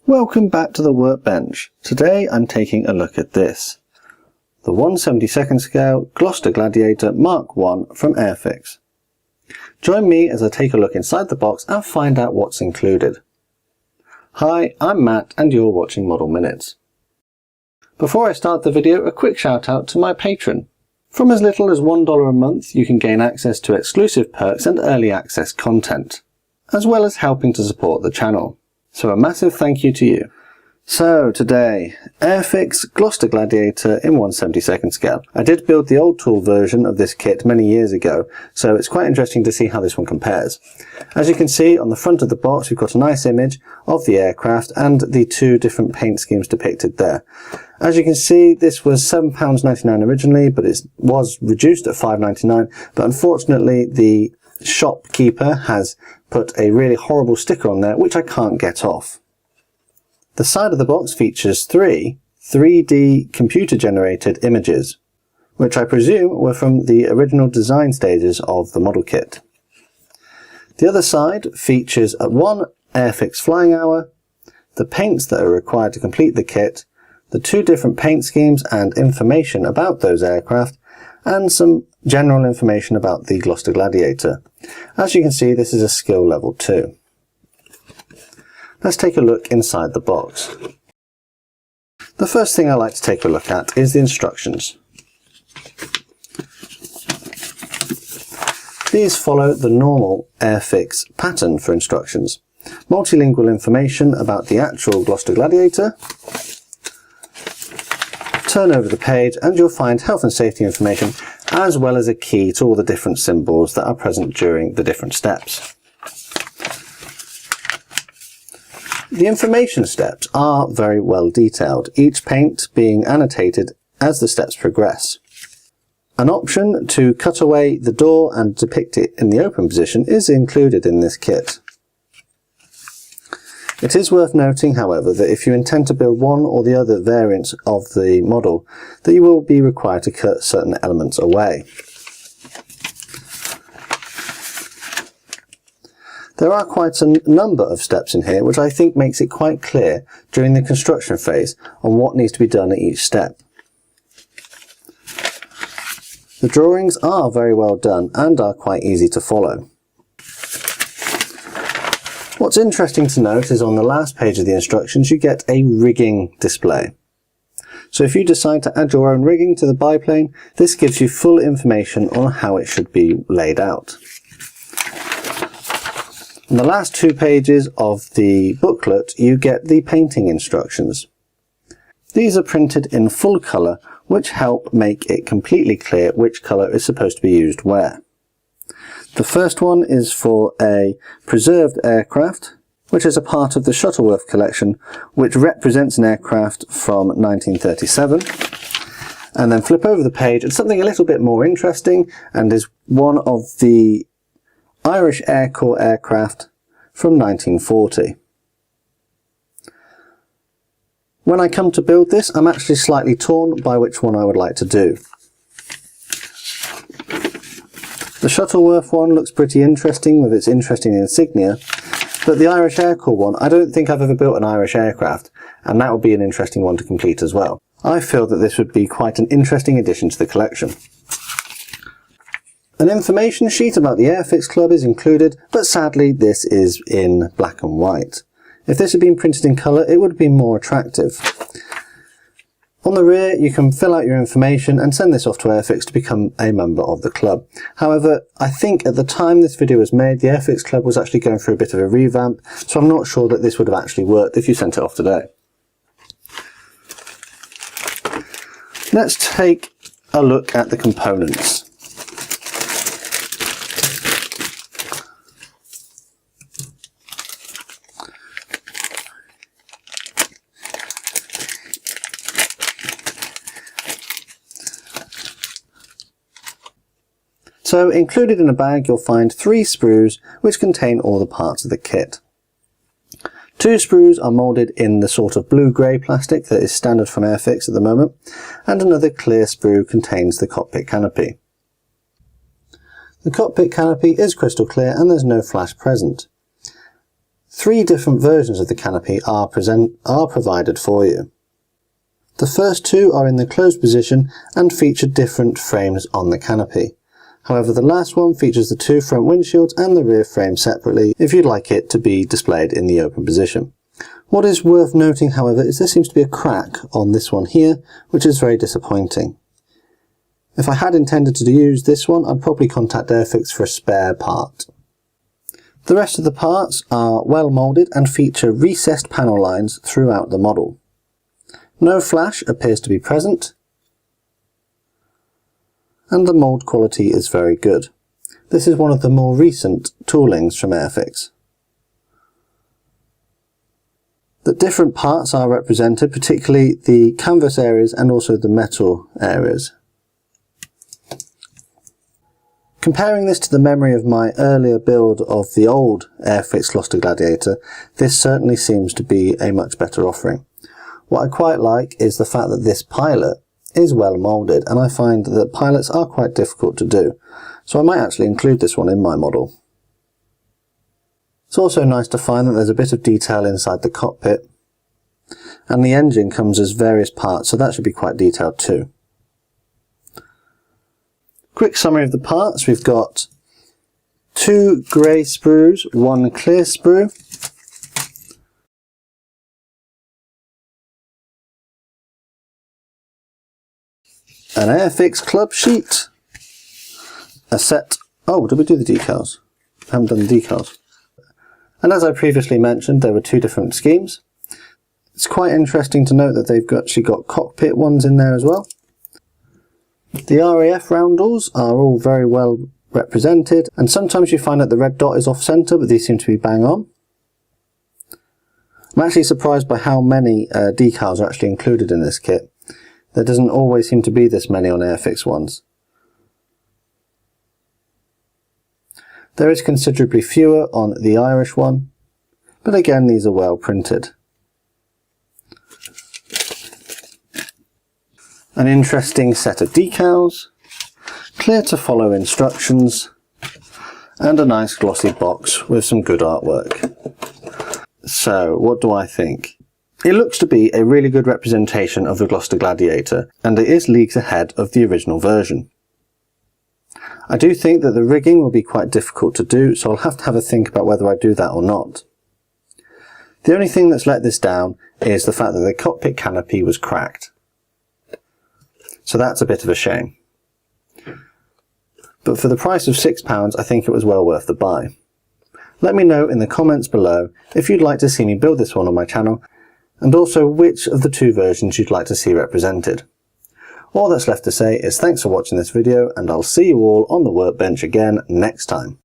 Welcome back to the workbench. Today I'm taking a look at this. The 1/72nd scale Gloster Gladiator Mk.1 from Airfix. Join me as I take a look inside the box and find out what's included. Hi, I'm Matt and you're watching Model Minutes. Before I start the video, a quick shout out to my patron. From as little as $1 a month you can gain access to exclusive perks and early access content, as well as helping to support the channel. So a massive thank you to you. So today, Airfix Gloster Gladiator in 1/72nd scale. I did build the old tool version of this kit many years ago, so it's quite interesting to see how this one compares. As you can see on the front of the box we've got a nice image of the aircraft and the two different paint schemes depicted there. As you can see, this was £7.99 originally, but it was reduced at £5.99, but unfortunately the shopkeeper has put a really horrible sticker on there which I can't get off. The side of the box features three 3D computer generated images, which I presume were from the original design stages of the model kit. The other side features one Airfix flying hour, the paints that are required to complete the kit, the two different paint schemes and information about those aircraft, and some general information about the Gloster Gladiator. As you can see, this is a skill level 2. Let's take a look inside the box. The first thing I like to take a look at is the instructions. These follow the normal Airfix pattern for instructions. Multilingual information about the actual Gloster Gladiator. Turn over the page and you'll find health and safety information, as well as a key to all the different symbols that are present during the different steps. The information steps are very well detailed, each paint being annotated as the steps progress. An option to cut away the door and depict it in the open position is included in this kit. It is worth noting, however, that if you intend to build one or the other variants of the model, that you will be required to cut certain elements away. There are quite a number of steps in here, which I think makes it quite clear during the construction phase on what needs to be done at each step. The drawings are very well done and are quite easy to follow. What's interesting to note is on the last page of the instructions you get a rigging display. So if you decide to add your own rigging to the biplane, this gives you full information on how it should be laid out. On the last 2 pages of the booklet you get the painting instructions. These are printed in full colour, which help make it completely clear which colour is supposed to be used where. The first one is for a preserved aircraft, which is a part of the Shuttleworth collection, which represents an aircraft from 1937. And then flip over the page and something a little bit more interesting, and is one of the Irish Air Corps aircraft from 1940. When I come to build this, I'm actually slightly torn by which one I would like to do. The Shuttleworth one looks pretty interesting with its interesting insignia, but the Irish Air Corps one, I don't think I've ever built an Irish aircraft, and that would be an interesting one to complete as well. I feel that this would be quite an interesting addition to the collection. An information sheet about the Airfix Club is included, but sadly this is in black and white. If this had been printed in colour, it would have been more attractive. On the rear you can fill out your information and send this off to Airfix to become a member of the club. However, I think at the time this video was made, the Airfix Club was actually going through a bit of a revamp, so I'm not sure that this would have actually worked if you sent it off today. Let's take a look at the components. So included in a bag you'll find 3 sprues which contain all the parts of the kit. 2 sprues are moulded in the sort of blue-grey plastic that is standard from Airfix at the moment, and another clear sprue contains the cockpit canopy. The cockpit canopy is crystal clear and there's no flash present. 3 different versions of the canopy are provided for you. The first 2 are in the closed position and feature different frames on the canopy. However, the last one features the 2 front windshields and the rear frame separately if you'd like it to be displayed in the open position. What is worth noting, however, is there seems to be a crack on this one here, which is very disappointing. If I had intended to use this one, I'd probably contact Airfix for a spare part. The rest of the parts are well moulded and feature recessed panel lines throughout the model. No flash appears to be present, and the mould quality is very good. This is one of the more recent toolings from Airfix. The different parts are represented, particularly the canvas areas and also the metal areas. Comparing this to the memory of my earlier build of the old Airfix Gloster Gladiator, this certainly seems to be a much better offering. What I quite like is the fact that this pilot is well moulded, and I find that pilots are quite difficult to do, so I might actually include this one in my model. It's also nice to find that there's a bit of detail inside the cockpit, and the engine comes as various parts, so that should be quite detailed too. Quick summary of the parts: we've got 2 grey sprues, 1 clear sprue, an Airfix club sheet, a set... Oh, did we do the decals? I haven't done the decals. And as I previously mentioned, there were 2 different schemes. It's quite interesting to note that they've actually got cockpit ones in there as well. The RAF roundels are all very well represented, and sometimes you find that the red dot is off centre, but these seem to be bang on. I'm actually surprised by how many decals are actually included in this kit. There doesn't always seem to be this many on Airfix ones. There is considerably fewer on the Irish one, but again these are well printed. An interesting set of decals, clear to follow instructions, and a nice glossy box with some good artwork. So, what do I think? It looks to be a really good representation of the Gloster Gladiator, and it is leagues ahead of the original version. I do think that the rigging will be quite difficult to do, so I'll have to have a think about whether I do that or not. The only thing that's let this down is the fact that the cockpit canopy was cracked. So that's a bit of a shame. But for the price of £6, I think it was well worth the buy. Let me know in the comments below if you'd like to see me build this one on my channel, and also which of the 2 versions you'd like to see represented. All that's left to say is thanks for watching this video, and I'll see you all on the workbench again next time.